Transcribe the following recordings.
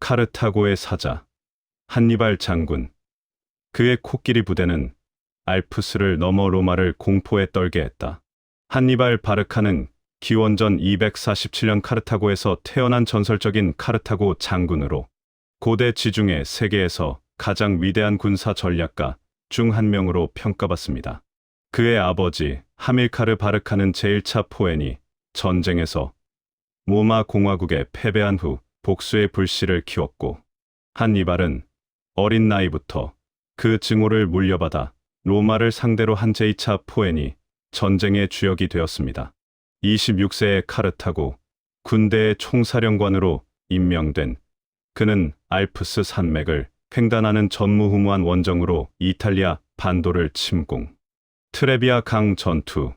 카르타고의 사자, 한니발 장군. 그의 코끼리 부대는 알프스를 넘어 로마를 공포에 떨게 했다. 한니발 바르카는 기원전 247년 카르타고에서 태어난 전설적인 카르타고 장군으로 고대 지중해 세계에서 가장 위대한 군사 전략가 중 한 명으로 평가받습니다. 그의 아버지 하밀카르 바르카는 제1차 포에니 전쟁에서 로마 공화국에 패배한 후 복수의 불씨를 키웠고, 한니발은 어린 나이부터 그 증오를 물려받아 로마를 상대로 한 제2차 포에니 전쟁의 주역이 되었습니다. 26세의 카르타고 군대의 총사령관으로 임명된 그는 알프스 산맥을 횡단하는 전무후무한 원정으로 이탈리아 반도를 침공, 트레비아 강 전투,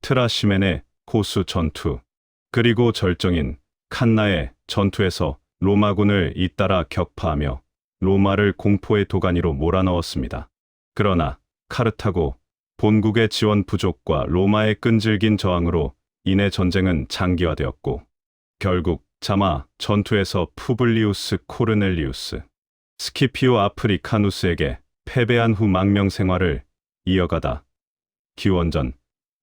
트라시멘의 호수 전투, 그리고 절정인 칸나의 전투에서 로마군을 잇따라 격파하며 로마를 공포의 도가니로 몰아넣었습니다. 그러나 카르타고 본국의 지원 부족과 로마의 끈질긴 저항으로 인해 전쟁은 장기화되었고, 결국 자마 전투에서 푸블리우스 코르넬리우스 스키피오 아프리카누스에게 패배한 후 망명 생활을 이어가다 기원전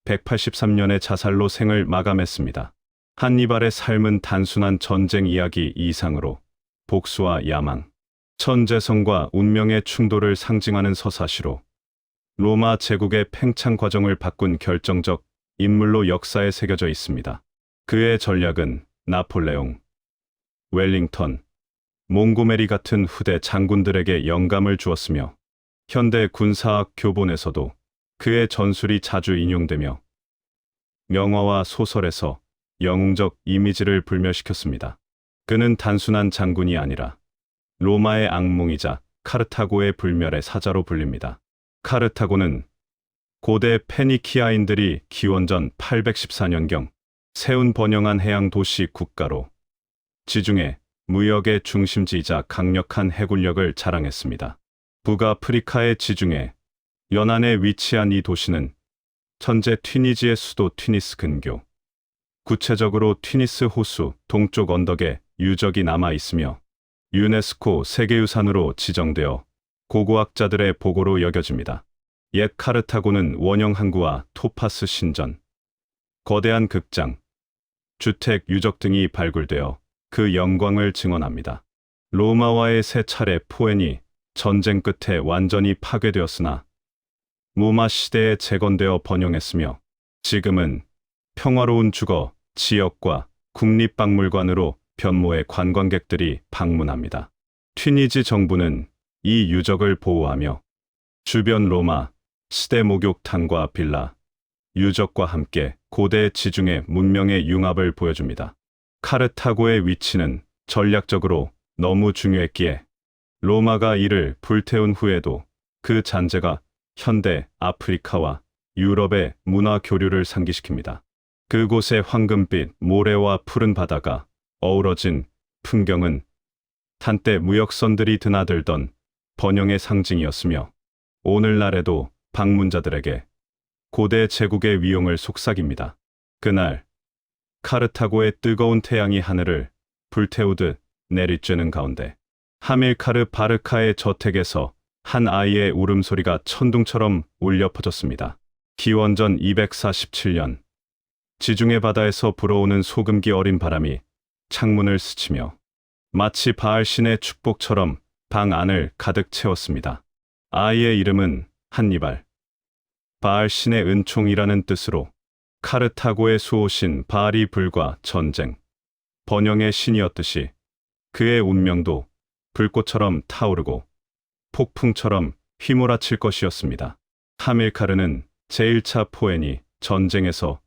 183년의 자살로 생을 마감했습니다. 한니발의 삶은 단순한 전쟁 이야기 이상으로 복수와 야망, 천재성과 운명의 충돌을 상징하는 서사시로 로마 제국의 팽창 과정을 바꾼 결정적 인물로 역사에 새겨져 있습니다. 그의 전략은 나폴레옹, 웰링턴, 몽고메리 같은 후대 장군들에게 영감을 주었으며, 현대 군사학 교본에서도 그의 전술이 자주 인용되며 명화와 소설에서 영웅적 이미지를 불멸시켰습니다. 그는 단순한 장군이 아니라 로마의 악몽이자 카르타고의 불멸의 사자로 불립니다. 카르타고는 고대 페니키아인들이 기원전 814년경 세운 번영한 해양 도시 국가로 지중해 무역의 중심지이자 강력한 해군력을 자랑했습니다. 북아프리카의 지중해 연안에 위치한 이 도시는 현재 튀니지의 수도 튀니스 근교, 구체적으로 튀니스 호수 동쪽 언덕에 유적이 남아 있으며 유네스코 세계유산으로 지정되어 고고학자들의 보고로 여겨집니다. 옛 카르타고는 원형 항구와 토파스 신전, 거대한 극장, 주택 유적 등이 발굴되어 그 영광을 증언합니다. 로마와의 세 차례 포에니 전쟁 끝에 완전히 파괴되었으나 로마 시대에 재건되어 번영했으며, 지금은 평화로운 주거 지역과 국립박물관으로 변모해 관광객들이 방문합니다. 튀니지 정부는 이 유적을 보호하며 주변 로마 시대 목욕탕과 빌라, 유적과 함께 고대 지중해 문명의 융합을 보여줍니다. 카르타고의 위치는 전략적으로 너무 중요했기에 로마가 이를 불태운 후에도 그 잔재가 현대 아프리카와 유럽의 문화 교류를 상기시킵니다. 그곳의 황금빛 모래와 푸른 바다가 어우러진 풍경은 한때 무역선들이 드나들던 번영의 상징이었으며, 오늘날에도 방문자들에게 고대 제국의 위용을 속삭입니다. 그날 카르타고의 뜨거운 태양이 하늘을 불태우듯 내리쬐는 가운데 하밀카르 바르카의 저택에서 한 아이의 울음소리가 천둥처럼 울려 퍼졌습니다. 기원전 247년 지중해 바다에서 불어오는 소금기 어린 바람이 창문을 스치며 마치 바알 신의 축복처럼 방 안을 가득 채웠습니다. 아이의 이름은 한니발, 바알 신의 은총이라는 뜻으로 카르타고의 수호신 바알이 불과 전쟁, 번영의 신이었듯이 그의 운명도 불꽃처럼 타오르고 폭풍처럼 휘몰아칠 것이었습니다. 하밀카르는 제1차 포에니 전쟁에서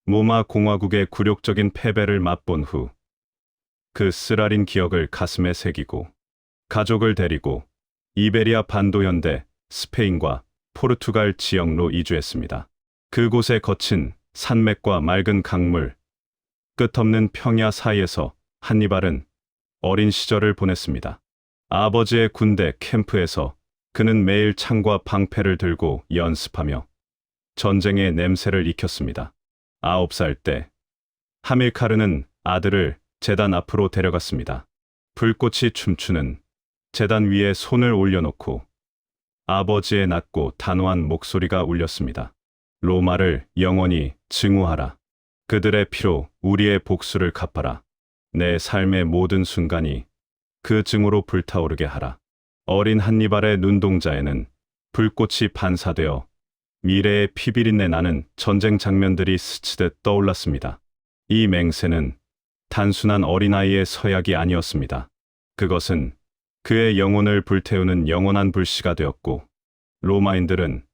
로마 공화국의 굴욕적인 패배를 맛본 후 그 쓰라린 기억을 가슴에 새기고 가족을 데리고 이베리아 반도 현대 스페인과 포르투갈 지역로 이주했습니다. 그곳의 거친 산맥과 맑은 강물, 끝없는 평야 사이에서 한니발은 어린 시절을 보냈습니다. 아버지의 군대 캠프에서 그는 매일 창과 방패를 들고 연습하며 전쟁의 냄새를 익혔습니다. 9살 때 하밀카르는 아들을 제단 앞으로 데려갔습니다. 불꽃이 춤추는 제단 위에 손을 올려놓고 아버지의 낮고 단호한 목소리가 울렸습니다. 로마를 영원히 증오하라. 그들의 피로 우리의 복수를 갚아라. 내 삶의 모든 순간이 그 증오로 불타오르게 하라. 어린 한니발의 눈동자에는 불꽃이 반사되어 미래의 피비린내 나는 전쟁 장면들이 스치듯 떠올랐습니다. 이 맹세는 단순한 어린아이의 서약이 아니었습니다. 그것은 그의 영혼을 불태우는 영원한 불씨가 되었고, 로마인들은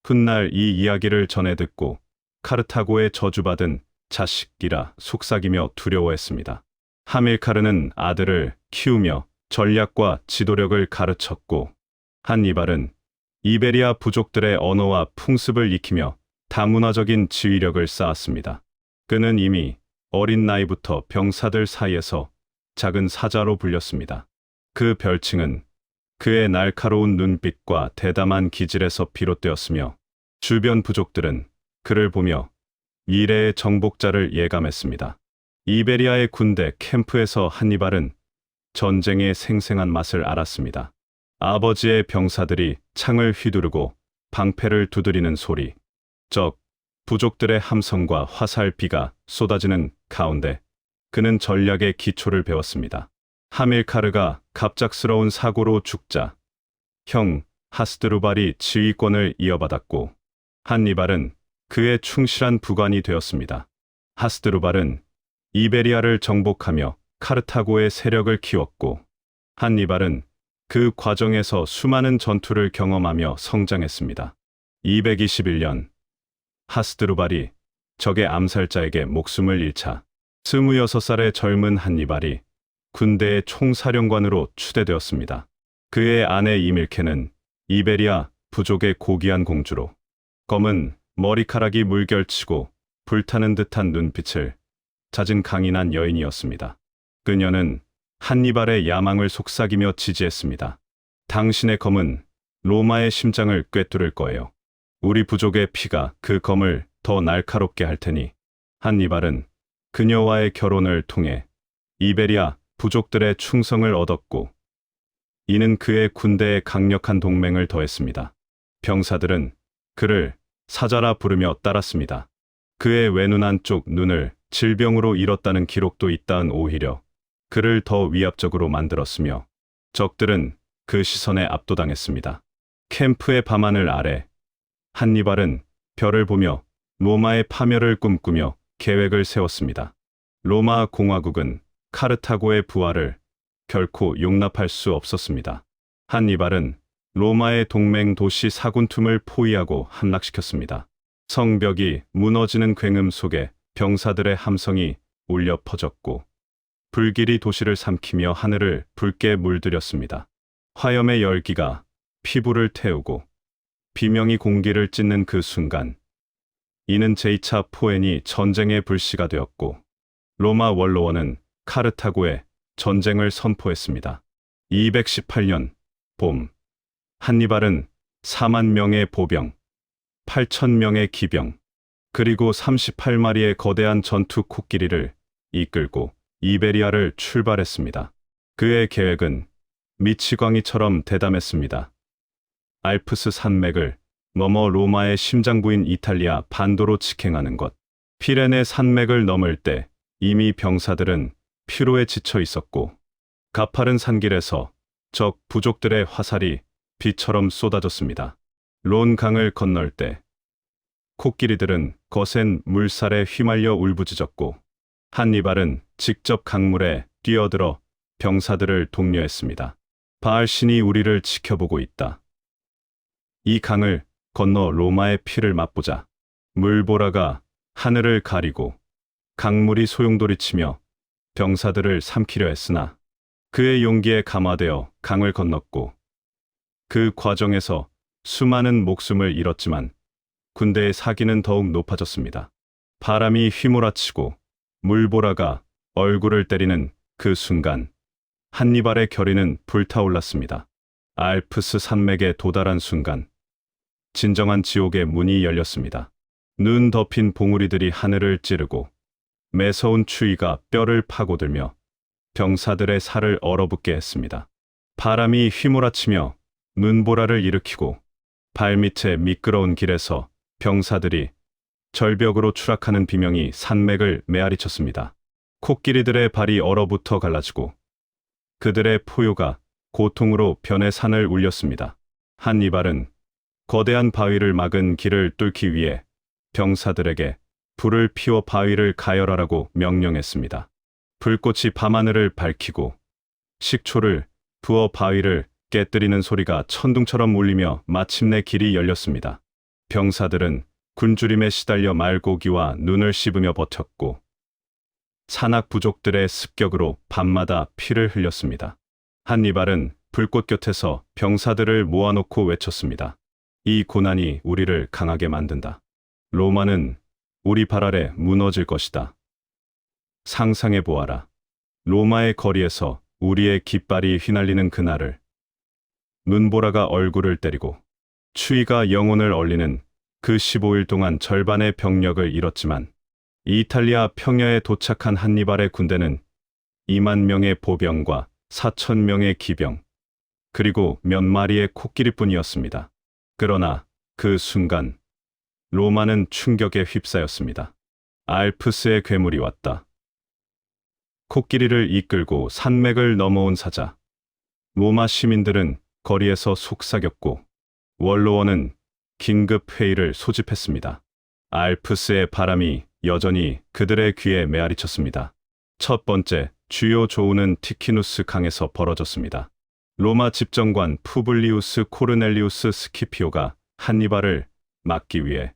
훗날 이 이야기를 전해 듣고 카르타고에 저주받은 자식이라 속삭이며 두려워했습니다. 하밀카르는 아들을 키우며 전략과 지도력을 가르쳤고, 한니발은 이베리아 부족들의 언어와 풍습을 익히며 다문화적인 지휘력을 쌓았습니다. 그는 이미 어린 나이부터 병사들 사이에서 작은 사자로 불렸습니다. 그 별칭은 그의 날카로운 눈빛과 대담한 기질에서 비롯되었으며, 주변 부족들은 그를 보며 미래의 정복자를 예감했습니다. 이베리아의 군대 캠프에서 한니발은 전쟁의 생생한 맛을 알았습니다. 아버지의 병사들이 창을 휘두르고 방패를 두드리는 소리, 적 부족들의 함성과 화살비가 쏟아지는 가운데 그는 전략의 기초를 배웠습니다. 하밀카르가 갑작스러운 사고로 죽자 형 하스드루발이 지휘권을 이어받았고, 한니발은 그의 충실한 부관이 되었습니다. 하스드루발은 이베리아를 정복하며 카르타고의 세력을 키웠고, 한니발은 그 과정에서 수많은 전투를 경험하며 성장했습니다. 221년, 하스드루발이 적의 암살자에게 목숨을 잃자 26살의 젊은 한니발이 군대의 총사령관으로 추대되었습니다. 그의 아내 이밀케는 이베리아 부족의 고귀한 공주로, 검은 머리카락이 물결치고 불타는 듯한 눈빛을 잦은 강인한 여인이었습니다. 그녀는 한니발의 야망을 속삭이며 지지했습니다. 당신의 검은 로마의 심장을 꿰뚫을 거예요. 우리 부족의 피가 그 검을 더 날카롭게 할 테니. 한니발은 그녀와의 결혼을 통해 이베리아 부족들의 충성을 얻었고, 이는 그의 군대에 강력한 동맹을 더했습니다. 병사들은 그를 사자라 부르며 따랐습니다. 그의 외눈 한쪽 눈을 질병으로 잃었다는 기록도 있다은 오히려 그를 더 위압적으로 만들었으며, 적들은 그 시선에 압도당했습니다. 캠프의 밤하늘 아래 한니발은 별을 보며 로마의 파멸을 꿈꾸며 계획을 세웠습니다. 로마 공화국은 카르타고의 부활을 결코 용납할 수 없었습니다. 한니발은 로마의 동맹 도시 사군툼을 포위하고 함락시켰습니다. 성벽이 무너지는 굉음 속에 병사들의 함성이 울려 퍼졌고, 불길이 도시를 삼키며 하늘을 붉게 물들였습니다. 화염의 열기가 피부를 태우고 비명이 공기를 찢는 그 순간, 이는 제2차 포엔이 전쟁의 불씨가 되었고, 로마 원로원은 카르타고에 전쟁을 선포했습니다. 218년 봄, 한니발은 4만 명의 보병, 8천 명의 기병, 그리고 38마리의 거대한 전투 코끼리를 이끌고 이베리아를 출발했습니다. 그의 계획은 미치광이처럼 대담했습니다. 알프스 산맥을 넘어 로마의 심장부인 이탈리아 반도로 직행하는 것. 피레네 산맥을 넘을 때 이미 병사들은 피로에 지쳐 있었고, 가파른 산길에서 적 부족들의 화살이 비처럼 쏟아졌습니다. 론 강을 건널 때 코끼리들은 거센 물살에 휘말려 울부짖었고, 한니발은 직접 강물에 뛰어들어 병사들을 독려했습니다. 바알 신이 우리를 지켜보고 있다. 이 강을 건너 로마의 피를 맛보자. 물보라가 하늘을 가리고 강물이 소용돌이치며 병사들을 삼키려 했으나, 그의 용기에 감화되어 강을 건넜고, 그 과정에서 수많은 목숨을 잃었지만 군대의 사기는 더욱 높아졌습니다. 바람이 휘몰아치고 물보라가 얼굴을 때리는 그 순간, 한니발의 결의는 불타올랐습니다. 알프스 산맥에 도달한 순간, 진정한 지옥의 문이 열렸습니다. 눈 덮인 봉우리들이 하늘을 찌르고 매서운 추위가 뼈를 파고들며 병사들의 살을 얼어붙게 했습니다. 바람이 휘몰아치며 눈보라를 일으키고 발밑에 미끄러운 길에서 병사들이 절벽으로 추락하는 비명이 산맥을 메아리쳤습니다. 코끼리들의 발이 얼어붙어 갈라지고 그들의 포효가 고통으로 변해 산을 울렸습니다. 한니발은 거대한 바위를 막은 길을 뚫기 위해 병사들에게 불을 피워 바위를 가열하라고 명령했습니다. 불꽃이 밤하늘을 밝히고 식초를 부어 바위를 깨뜨리는 소리가 천둥처럼 울리며 마침내 길이 열렸습니다. 병사들은 굶주림에 시달려 말고기와 눈을 씹으며 버텼고 산악 부족들의 습격으로 밤마다 피를 흘렸습니다. 한니발은 불꽃 곁에서 병사들을 모아놓고 외쳤습니다. 이 고난이 우리를 강하게 만든다. 로마는 우리 발 아래 무너질 것이다. 상상해 보아라. 로마의 거리에서 우리의 깃발이 휘날리는 그날을. 눈보라가 얼굴을 때리고 추위가 영혼을 얼리는 그 15일 동안 절반의 병력을 잃었지만 이탈리아 평야에 도착한 한니발의 군대는 2만 명의 보병과 4천 명의 기병, 그리고 몇 마리의 코끼리뿐이었습니다. 그러나 그 순간 로마는 충격에 휩싸였습니다. 알프스의 괴물이 왔다. 코끼리를 이끌고 산맥을 넘어온 사자. 로마 시민들은 거리에서 속삭였고 원로원은 긴급 회의를 소집했습니다. 알프스의 바람이 여전히 그들의 귀에 메아리쳤습니다. 첫 번째 주요 조우는 티키누스 강에서 벌어졌습니다. 로마 집정관 푸블리우스 코르넬리우스 스키피오가 한니발을 막기 위해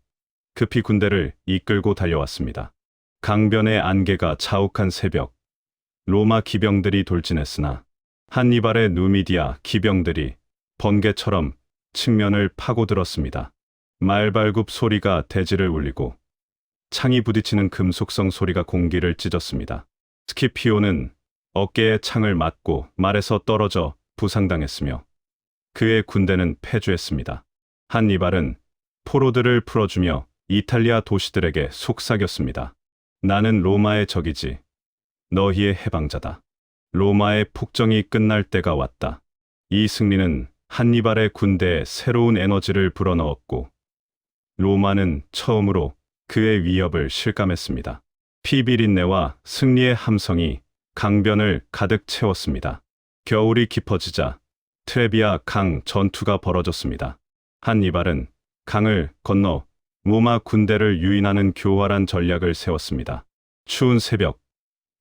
급히 군대를 이끌고 달려왔습니다. 강변의 안개가 자욱한 새벽, 로마 기병들이 돌진했으나 한니발의 누미디아 기병들이 번개처럼 측면을 파고들었습니다. 말발굽 소리가 대지를 울리고 창이 부딪히는 금속성 소리가 공기를 찢었습니다. 스키피오는 어깨에 창을 맞고 말에서 떨어져 부상당했으며 그의 군대는 패주했습니다. 한니발은 포로들을 풀어주며 이탈리아 도시들에게 속삭였습니다. 나는 로마의 적이지 너희의 해방자다. 로마의 폭정이 끝날 때가 왔다. 이 승리는 한니발의 군대에 새로운 에너지를 불어넣었고 로마는 처음으로 그의 위협을 실감했습니다. 피비린내와 승리의 함성이 강변을 가득 채웠습니다. 겨울이 깊어지자 트레비아 강 전투가 벌어졌습니다. 한니발은 강을 건너 로마 군대를 유인하는 교활한 전략을 세웠습니다. 추운 새벽,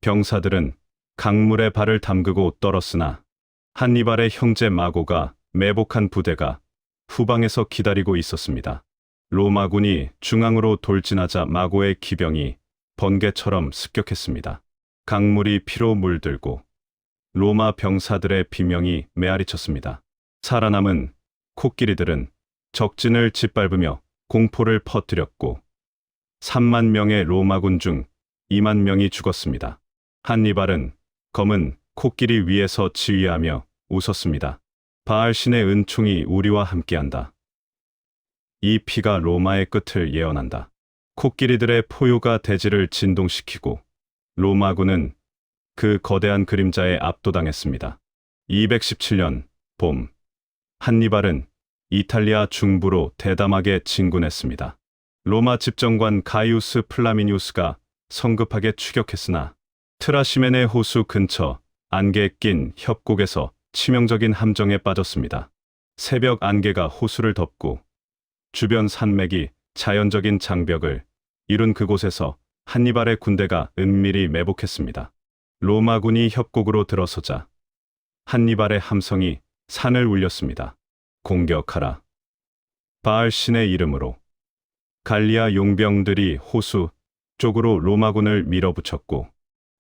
병사들은 강물에 발을 담그고 떨었으나 한니발의 형제 마고가 매복한 부대가 후방에서 기다리고 있었습니다. 로마군이 중앙으로 돌진하자 마고의 기병이 번개처럼 습격했습니다. 강물이 피로 물들고 로마 병사들의 비명이 메아리쳤습니다. 살아남은 코끼리들은 적진을 짓밟으며 공포를 퍼뜨렸고 3만 명의 로마군 중 2만 명이 죽었습니다. 한니발은 검은 코끼리 위에서 지휘하며 웃었습니다. 바알 신의 은총이 우리와 함께한다. 이 피가 로마의 끝을 예언한다. 코끼리들의 포효가 대지를 진동시키고 로마군은 그 거대한 그림자에 압도당했습니다. 217년 봄, 한니발은 이탈리아 중부로 대담하게 진군했습니다. 로마 집정관 가이우스 플라미니우스가 성급하게 추격했으나 트라시메네 호수 근처 안개에 낀 협곡에서 치명적인 함정에 빠졌습니다. 새벽 안개가 호수를 덮고 주변 산맥이 자연적인 장벽을 이룬 그곳에서 한니발의 군대가 은밀히 매복했습니다. 로마군이 협곡으로 들어서자 한니발의 함성이 산을 울렸습니다. 공격하라. 바알 신의 이름으로. 갈리아 용병들이 호수 쪽으로 로마군을 밀어붙였고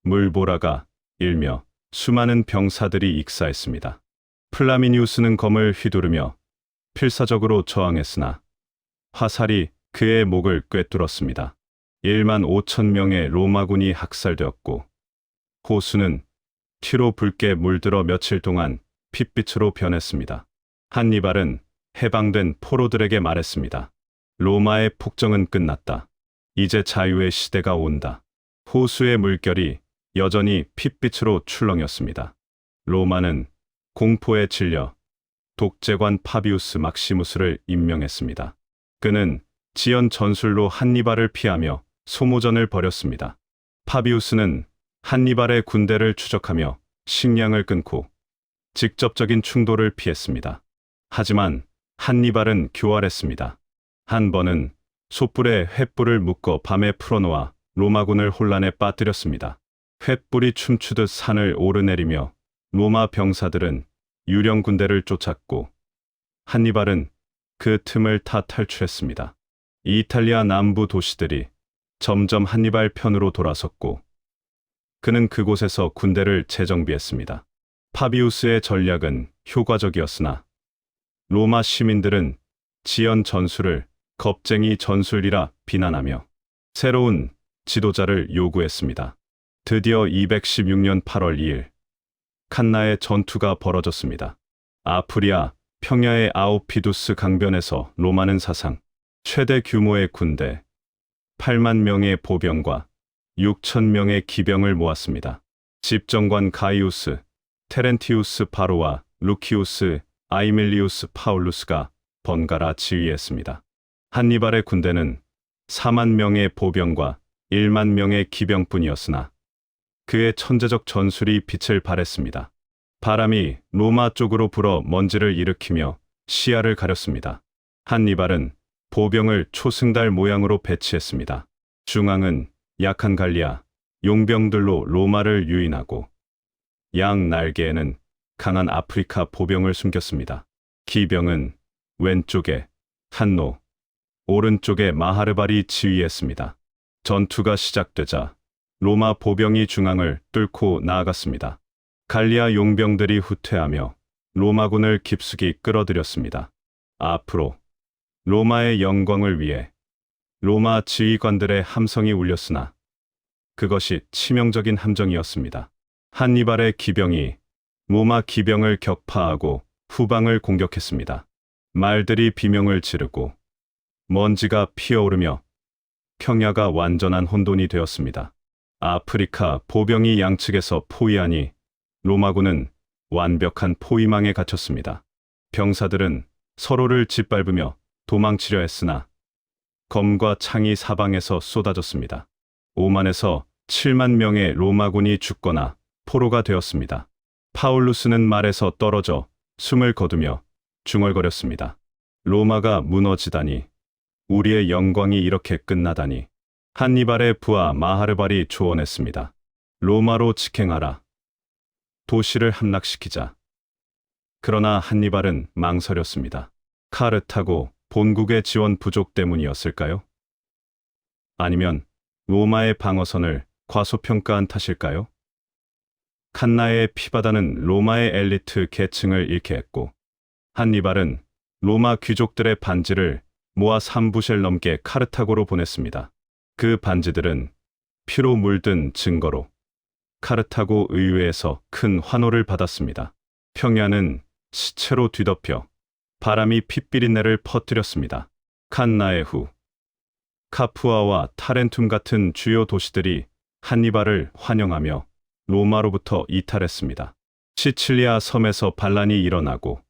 물보라가 일며 수많은 병사들이 익사했습니다. 플라미니우스는 검을 휘두르며 필사적으로 저항했으나 화살이 그의 목을 꿰뚫었습니다. 1만 5천 명의 로마군이 학살되었고 호수는 피로 붉게 물들어 며칠 동안 핏빛으로 변했습니다. 한니발은 해방된 포로들에게 말했습니다. 로마의 폭정은 끝났다. 이제 자유의 시대가 온다. 호수의 물결이 여전히 핏빛으로 출렁였습니다. 로마는 공포에 질려 독재관 파비우스 막시무스를 임명했습니다. 그는 지연 전술로 한니발을 피하며 소모전을 벌였습니다. 파비우스는 한니발의 군대를 추적하며 식량을 끊고 직접적인 충돌을 피했습니다. 하지만 한니발은 교활했습니다. 한 번은 솥불에 횃불을 묶어 밤에 풀어놓아 로마군을 혼란에 빠뜨렸습니다. 횃불이 춤추듯 산을 오르내리며 로마 병사들은 유령 군대를 쫓았고 한니발은 그 틈을 타 탈출했습니다. 이탈리아 남부 도시들이 점점 한니발 편으로 돌아섰고 그는 그곳에서 군대를 재정비했습니다. 파비우스의 전략은 효과적이었으나 로마 시민들은 지연 전술을 겁쟁이 전술이라 비난하며 새로운 지도자를 요구했습니다. 드디어 216년 8월 2일 칸나의 전투가 벌어졌습니다. 아프리아 평야의 아우피두스 강변에서 로마는 사상 최대 규모의 군대 8만 명의 보병과 6천 명의 기병을 모았습니다. 집정관 가이우스, 테렌티우스 바로와 루키우스, 아이밀리우스 파울루스가 번갈아 지휘했습니다. 한니발의 군대는 4만 명의 보병과 1만 명의 기병뿐이었으나 그의 천재적 전술이 빛을 발했습니다. 바람이 로마 쪽으로 불어 먼지를 일으키며 시야를 가렸습니다. 한니발은 보병을 초승달 모양으로 배치했습니다. 중앙은 약한 갈리아, 용병들로 로마를 유인하고 양 날개에는 강한 아프리카 보병을 숨겼습니다. 기병은 왼쪽에 한노, 오른쪽에 마하르발이 지휘했습니다. 전투가 시작되자 로마 보병이 중앙을 뚫고 나아갔습니다. 갈리아 용병들이 후퇴하며 로마군을 깊숙이 끌어들였습니다. 앞으로 로마의 영광을 위해 로마 지휘관들의 함성이 울렸으나 그것이 치명적인 함정이었습니다. 한니발의 기병이 로마 기병을 격파하고 후방을 공격했습니다. 말들이 비명을 지르고 먼지가 피어오르며 평야가 완전한 혼돈이 되었습니다. 아프리카 보병이 양측에서 포위하니 로마군은 완벽한 포위망에 갇혔습니다. 병사들은 서로를 짓밟으며 도망치려 했으나 검과 창이 사방에서 쏟아졌습니다. 5만에서 7만 명의 로마군이 죽거나 포로가 되었습니다. 파울루스는 말에서 떨어져 숨을 거두며 중얼거렸습니다. 로마가 무너지다니, 우리의 영광이 이렇게 끝나다니. 한니발의 부하 마하르발이 조언했습니다. 로마로 직행하라. 도시를 함락시키자. 그러나 한니발은 망설였습니다. 카르타고 본국의 지원 부족 때문이었을까요? 아니면 로마의 방어선을 과소평가한 탓일까요? 칸나의 피바다는 로마의 엘리트 계층을 잃게 했고 한니발은 로마 귀족들의 반지를 모아 3부셀 넘게 카르타고로 보냈습니다. 그 반지들은 피로 물든 증거로 카르타고 의회에서 큰 환호를 받았습니다. 평야는 시체로 뒤덮여 바람이 핏비린내를 퍼뜨렸습니다. 칸나의 후 카푸아와 타렌툼 같은 주요 도시들이 한니발을 환영하며 로마로부터 이탈했습니다. 시칠리아 섬에서 반란이 일어나고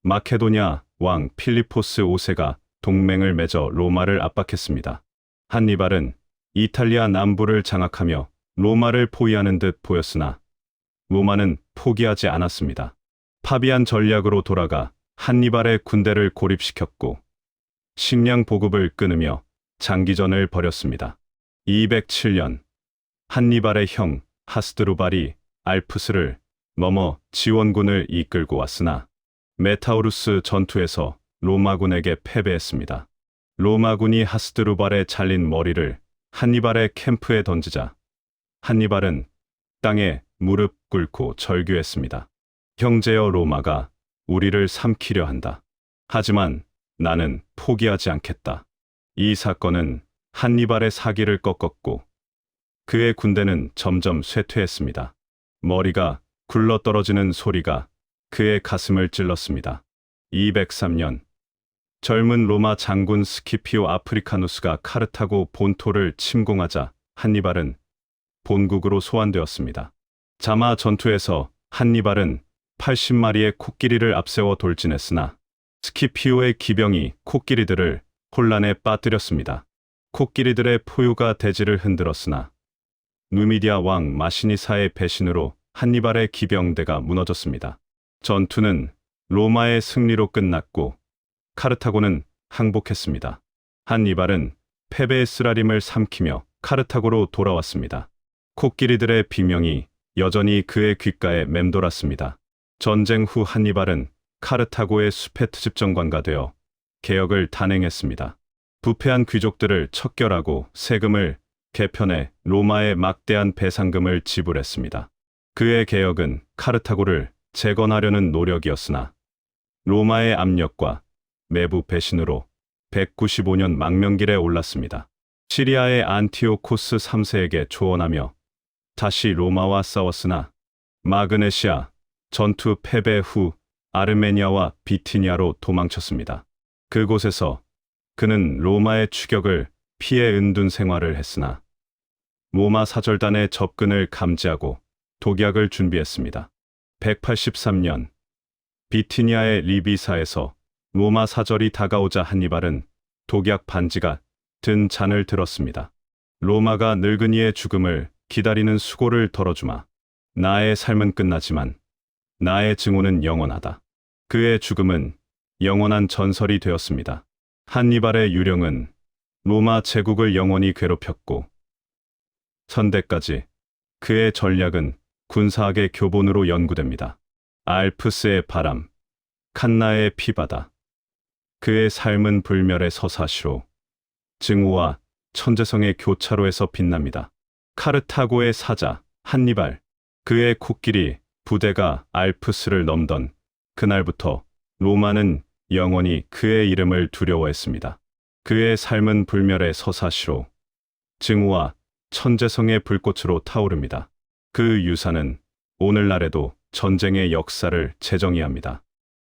마케도냐 왕 필리포스 5세가 동맹을 맺어 로마를 압박했습니다. 한니발은 이탈리아 남부를 장악하며 로마를 포위하는 듯 보였으나 로마는 포기하지 않았습니다. 파비안 전략으로 돌아가 한니발의 군대를 고립시켰고 식량 보급을 끊으며 장기전을 벌였습니다. 207년 한니발의 형 하스드루발이 알프스를 넘어 지원군을 이끌고 왔으나 메타우루스 전투에서 로마군에게 패배했습니다. 로마군이 하스드루발의 잘린 머리를 한니발의 캠프에 던지자 한니발은 땅에 무릎 꿇고 절규했습니다. 형제여, 로마가 우리를 삼키려 한다. 하지만 나는 포기하지 않겠다. 이 사건은 한니발의 사기를 꺾었고 그의 군대는 점점 쇠퇴했습니다. 머리가 굴러떨어지는 소리가 그의 가슴을 찔렀습니다. 203년 젊은 로마 장군 스키피오 아프리카누스가 카르타고 본토를 침공하자 한니발은 본국으로 소환되었습니다. 자마 전투에서 한니발은 80마리의 코끼리를 앞세워 돌진했으나 스키피오의 기병이 코끼리들을 혼란에 빠뜨렸습니다. 코끼리들의 포효가 대지를 흔들었으나 누미디아 왕 마시니사의 배신으로 한니발의 기병대가 무너졌습니다. 전투는 로마의 승리로 끝났고 카르타고는 항복했습니다. 한니발은 패배의 쓰라림을 삼키며 카르타고로 돌아왔습니다. 코끼리들의 비명이 여전히 그의 귓가에 맴돌았습니다. 전쟁 후 한니발은 카르타고의 숲의 트집정관가 되어 개혁을 단행했습니다. 부패한 귀족들을 척결하고 세금을 개편해 로마에 막대한 배상금을 지불했습니다. 그의 개혁은 카르타고를 재건하려는 노력이었으나 로마의 압력과 내부 배신으로 195년 망명길에 올랐습니다. 시리아의 안티오코스 3세에게 조언하며 다시 로마와 싸웠으나 마그네시아 전투 패배 후 아르메니아와 비티니아로 도망쳤습니다. 그곳에서 그는 로마의 추격을 피해 은둔 생활을 했으나 로마 사절단의 접근을 감지하고 독약을 준비했습니다. 183년 비티니아의 리비사에서 로마 사절이 다가오자 한니발은 독약 반지가 든 잔을 들었습니다. 로마가 늙은이의 죽음을 기다리는 수고를 덜어주마. 나의 삶은 끝나지만 나의 증오는 영원하다. 그의 죽음은 영원한 전설이 되었습니다. 한니발의 유령은 로마 제국을 영원히 괴롭혔고 선대까지 그의 전략은 군사학의 교본으로 연구됩니다. 알프스의 바람, 칸나의 피바다. 그의 삶은 불멸의 서사시로 증오와 천재성의 교차로에서 빛납니다. 카르타고의 사자 한니발, 그의 코끼리 부대가 알프스를 넘던 그날부터 로마는 영원히 그의 이름을 두려워했습니다. 그의 삶은 불멸의 서사시로 증오와 천재성의 불꽃으로 타오릅니다. 그 유산은 오늘날에도 전쟁의 역사를 재정의합니다.